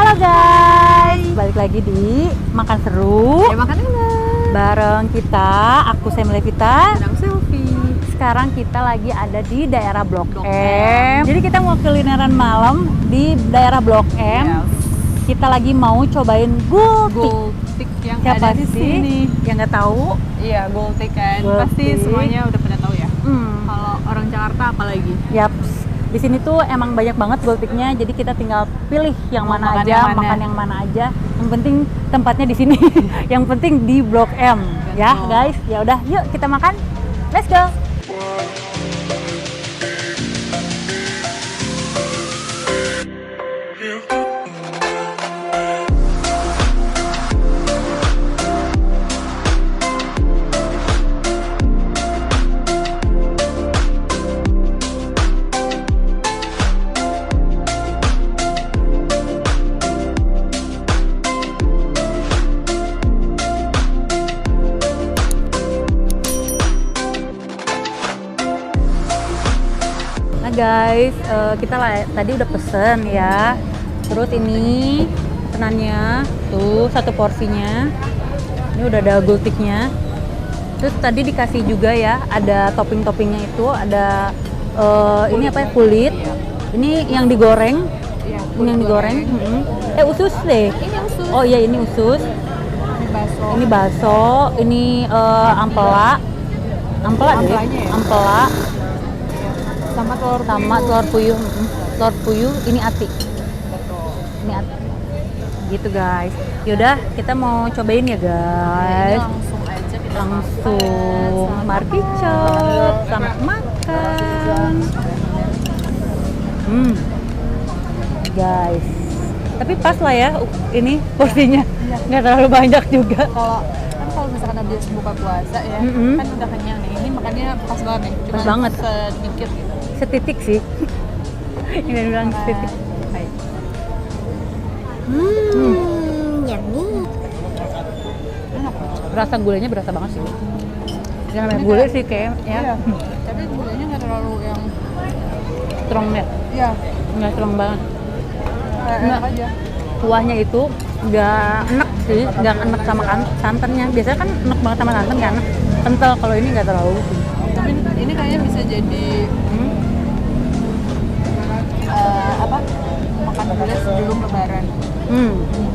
Halo guys, balik lagi di Makan Seru. Ya makan enak. Bareng kita, aku Sam Levita. Dan aku Selfie. Sekarang kita lagi ada di daerah Blok Blok M. M. Jadi kita mau kulineran malam di daerah Blok M. Yes. Kita lagi mau cobain gultik. Gultik yang Siapa ada di sih sini. yang nggak tahu? Iya, gultik kan. Gultik. Pasti semuanya udah pada tahu ya. Kalau orang Jakarta apalagi. Yaps. Di sini tuh emang banyak banget gultiknya, jadi kita tinggal pilih yang Mau mana makan aja, yang mana. makan yang mana aja. Yang penting tempatnya di sini. Yang penting di Blok M, ya Betul. guys. Ya udah, yuk kita makan. Let's go. Nah guys, kita tadi udah pesen ya. Terus ini pesanannya tuh satu porsinya. Ini udah ada gultiknya. Terus tadi dikasih juga ya, ada topping-toppingnya itu, ada ini apa ya, kulit. Ini yang digoreng. Iya, Ini yang digoreng. Usus deh. Ini usus. Oh iya, ini usus. Ini bakso. Ini bakso. Ini ampela. Ampela deh. Ampelanya ya? Ampela. Sama telur Sama telur puyuh. Telur puyuh. Ini ati. Betul. Ini ati. Gitu guys. Yaudah, kita mau cobain ya Ini guys. langsung aja kita Langsung makan. mari kicep sama makan. Guys. Tapi pas lah ya ini porsinya. Nggak terlalu banyak juga. Kalau misalkan habis buka puasa ya, kan udah kenyang nih. Ini makannya pas banget nih. Pas banget. Sedikit gitu. Setitik sih. Ini bilang setitik. Baik. Yummy. Enak. Rasa gulanya berasa banget sih. Yang namanya gulai sih kayak Iya. ya Tapi gulanya nggak terlalu yang strong ya. iya, Nggak strong banget. kayak enak aja. Kuahnya itu nggak enek sih, nggak enek sama santannya. Biasanya kan enek banget sama santan kan, kental. Kalau ini nggak terlalu sih. Tapi ini kayaknya bisa jadi apa? Makan gulai sebelum lebaran.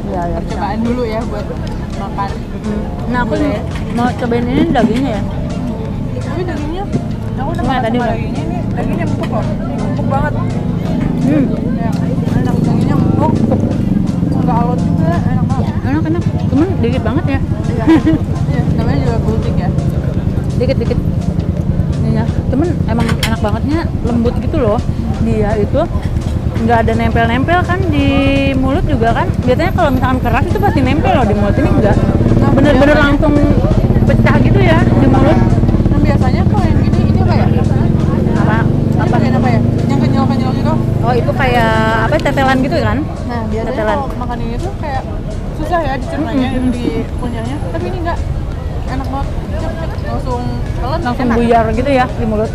Ya, ya. Percobaan dulu ya buat makan. Nah, aku Gulai. mau cobain ini dagingnya ya. Tapi dagingnya aku udah Nggak, makan tadi sama udah. dagingnya ini dagingnya empuk loh. Empuk banget. Ya, enak dagingnya empuk. Nggak alot juga, enak banget. Enak. Cuman dikit banget ya. Iya. Iya, namanya juga gultik ya. Dikit. Ini ya. Cuman emang enak bangetnya, lembut gitu loh. Dia itu nggak ada nempel-nempel kan di mulut juga kan. Biasanya kalau misalkan keras itu pasti nempel loh di mulut. Ini enggak. Bener-bener biasanya- langsung pecah gitu ya di mulut. Nah, biasanya kalau yang gini ini apa ya? Apa? Ini bagian apa ya? Yang kenyal-kenyal gitu. Oh, itu kayak apa, tetelan gitu kan? Nah, biasanya Tetelan. kalau makan ini tuh kayak susah ya dicernanya, di kunyahnya. Tapi ini enggak. Enak banget. Cepet langsung telan. Langsung enak. buyar gitu ya di mulut.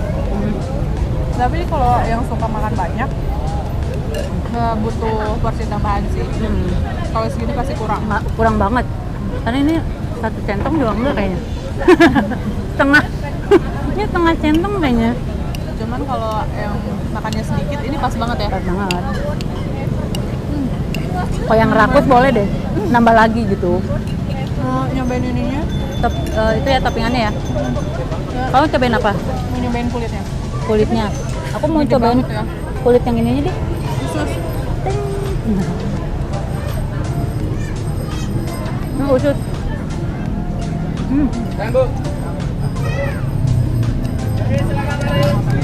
Tapi kalau yang suka makan banyak nggak butuh porsi tambahan sih. Kalau segini pasti kurang. Kurang banget. Karena ini satu centong juga enggak kayaknya. Setengah. Ini setengah centong kayaknya. Cuman kalau yang makannya sedikit ini pas banget ya. Pas banget. Kalau yang rakus boleh deh. Nambah lagi gitu. Nyobain ininya, Itu ya toppingannya ya. Kamu cobain apa? mau nyobain kulitnya. Kulitnya. Aku mau Gede cobain banget ya. kulit yang ini aja deh. Usus. Usus.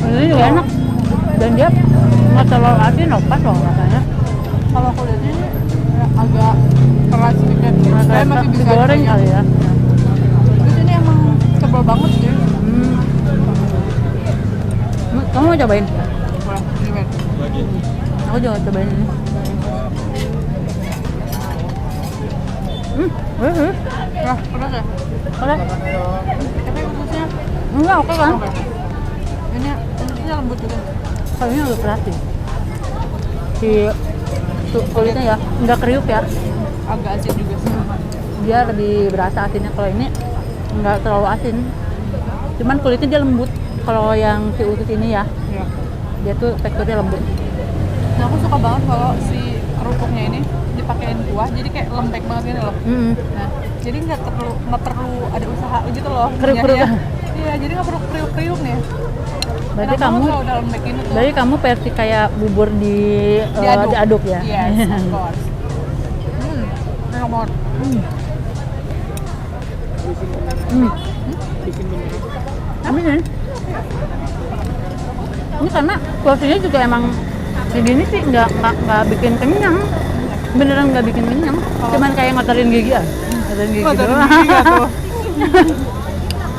Ini juga enak. Dan dia nggak terlalu asin loh, pas loh rasanya. Kalau kulitnya ini agak keras sedikit. Saya masih bisa digoreng dikunyah. kali ya. Terus ini emang tebal banget sih. Kamu mau cobain? Boleh, nyobain. Aku juga cobain ini. Nah, pedas ya? Boleh? Tapi ususnya Enggak, oke kan? oke. Ini ususnya lembut juga. Kalau ini lebih keras sih. Si kulitnya ya, nggak kriuk ya. Agak asin juga sih. Dia lebih berasa asinnya. Kalau ini nggak terlalu asin. Cuman kulitnya dia lembut. Kalau yang si usus ini ya, Iya. dia tuh teksturnya lembut. Nah, aku suka banget kalau si kerupuknya ini dipakein kuah, jadi kayak lembek banget gitu loh. Nah, jadi nggak perlu ada usaha gitu loh. Kriuk-kriuk. nyarinya. Iya, jadi nggak perlu kriuk-kriuk nih. Berarti Enak kamu, banget kalau udah lembek ini tuh. berarti kamu versi kayak bubur diaduk ya? Yes, of course. Enak banget. Ini karena porsinya juga emang segini sih nggak bikin kenyang, beneran nggak bikin kenyang, cuman kayak ngotorin gigi ya, ngotorin gigi Ngotorin doang. gigi nggak tuh?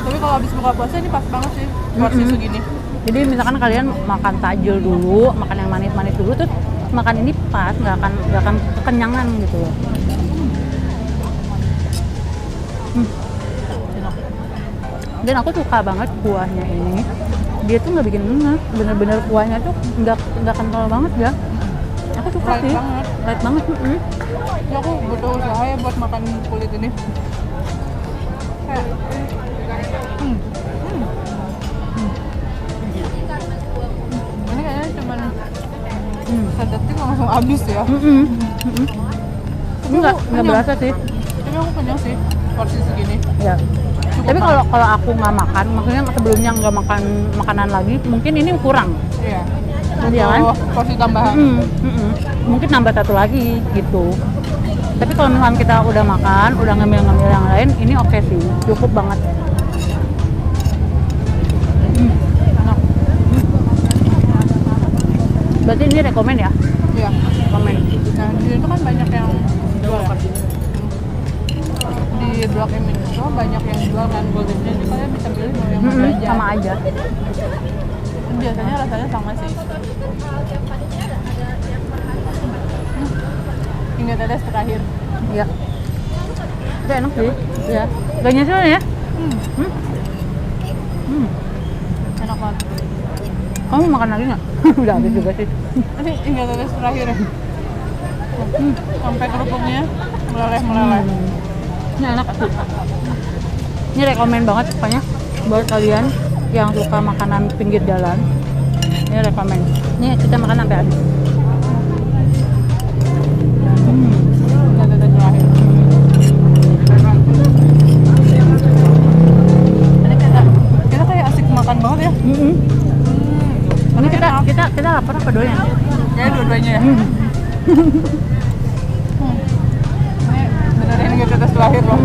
Tapi kalau habis buka puasa ini pas banget sih porsi segini. Jadi misalkan kalian makan takjil dulu, makan yang manis-manis dulu, terus makan ini pas, nggak akan kekenyangan gitu loh. Dan aku suka banget kuahnya ini. Dia tuh nggak bikin enak, bener-bener kuahnya tuh nggak kental banget ya. Aku suka Light sih, banget. light banget. Ya aku butuh usaha ya buat makan kulit ini. Kayak, Ini kayaknya cuman sedetik langsung habis ya. Nggak kenyang. berasa sih. Tapi aku kenyang sih porsi segini. Ya. Tapi kalau aku nggak makan, maksudnya sebelumnya nggak makan makanan lagi, mungkin ini kurang. Iya. Iya kan? Butuh porsi tambahan. Mungkin nambah satu lagi gitu. Tapi kalau misalkan kita udah makan, udah ngambil yang lain, ini oke sih, cukup banget. Enak. Berarti ini rekomen ya? Iya. Rekomen. Nah, di situ kan banyak yang jual ya. Di Blok M ini tuh banyak yang jual kan golden, jadi kalian bisa pilih mau yang mana aja. Sama aja. Biasanya rasanya sama sih. Hingga tetes terakhir. Iya. Itu enak sih. Ya. Gak nyesel ya? Enak banget. Kamu makan lagi nggak? Udah habis juga sih. Ini hingga tetes terakhir ya. Sampai kerupuknya meleleh. Ini enak sih. Ini rekomen banget pokoknya buat kalian yang suka makanan pinggir jalan. Ini rekomen. Ini kita makan sampai habis. Hingga tetes terakhir. Ini kita kayak asik makan banget ya. Ini kita lapar apa doyan? Kayaknya dua-duanya ya. Ini beneran hingga tetes terakhir loh.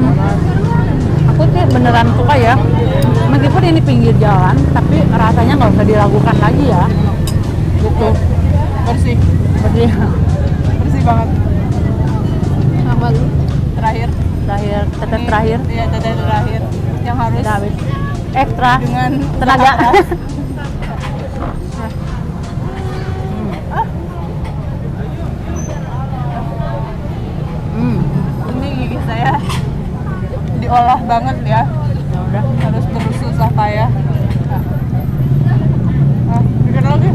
Aku sih beneran suka ya. Meskipun ini pinggir jalan, tapi rasanya nggak usah diragukan lagi ya. Gitu. Bersih. Berarti Bersih banget. Enak banget. Terakhir. tetes Ini- terakhir Iya, tetes terakhir. Yang harus kita habis. Ekstra dengan tenaga. Ini gigi saya diolah banget ya. Ya udah. Harus bersusah payah. Dikit lagi.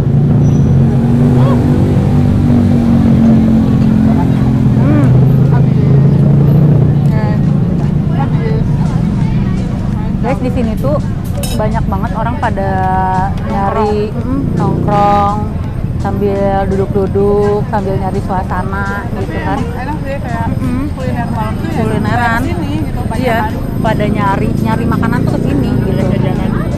Habis. Guys, di sini tuh banyak banget orang pada nyari nongkrong sambil duduk-duduk, sambil nyari suasana Tapi gitu kan. emang enak sih kayak kuliner malam tuh ya Kulineran. sini gitu Iya, banyak. pada nyari makanan tuh kesini gitu.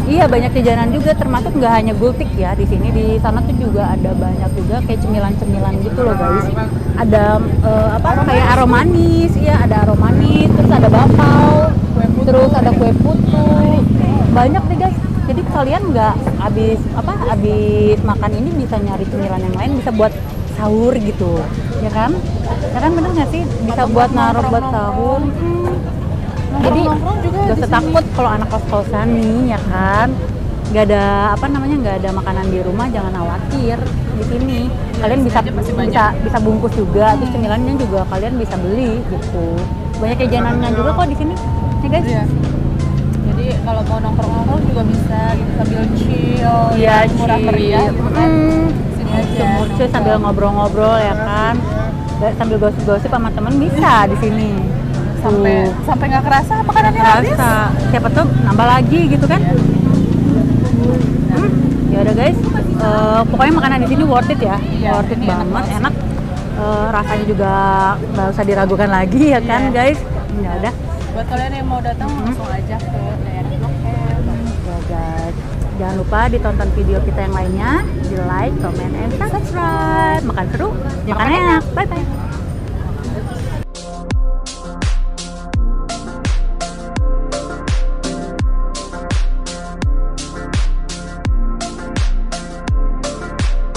Iya, banyak jajanan juga, termasuk nggak hanya gultik ya di sini, di sana tuh juga ada banyak juga kayak cemilan-cemilan gitu loh guys. Ada kayak aromanis, iya ada aromanis, terus ada bakpao, terus ada kue putu, banyak deh guys. Jadi kalian nggak habis makan ini bisa nyari cemilan yang lain, bisa buat sahur gitu, ya kan? Ya kan bener nggak sih? Bisa Atau buat buat naruh buat nongkrong-nongkrong. sahur. Jadi Nongkrong juga gak di usah sini. takut kalau anak kos-kosan nih ya kan, nggak ada nggak ada makanan di rumah, jangan khawatir. Di sini kalian bisa aja pasti banyak. bisa bungkus juga, terus cemilannya juga kalian bisa beli gitu. Banyak jajanannya juga kok di sini, ya guys. Iya. Jadi kalau mau nongkrong-nongkrong juga bisa gitu sambil chill, Iya, murah meriah gitu kan. Sini aja. Cuy sambil ngobrol-ngobrol ya kan. sambil gosip-gosip sama temen bisa di sini. Tuh. Sampai nggak kerasa makanannya habis. Rasa siapa tuh nambah lagi gitu kan. Ya udah guys, pokoknya makanan di sini worth it ya. Iya, Worth it ini enak banget, banget. enak. Rasanya juga nggak usah diragukan lagi ya kan Iya. guys. Ya udah. Buat kalian yang mau datang langsung aja ke daerah Blok M. Ya guys, jangan lupa ditonton video kita yang lainnya, di like, comment, and subscribe. Makan seru, makan enak. Bye bye.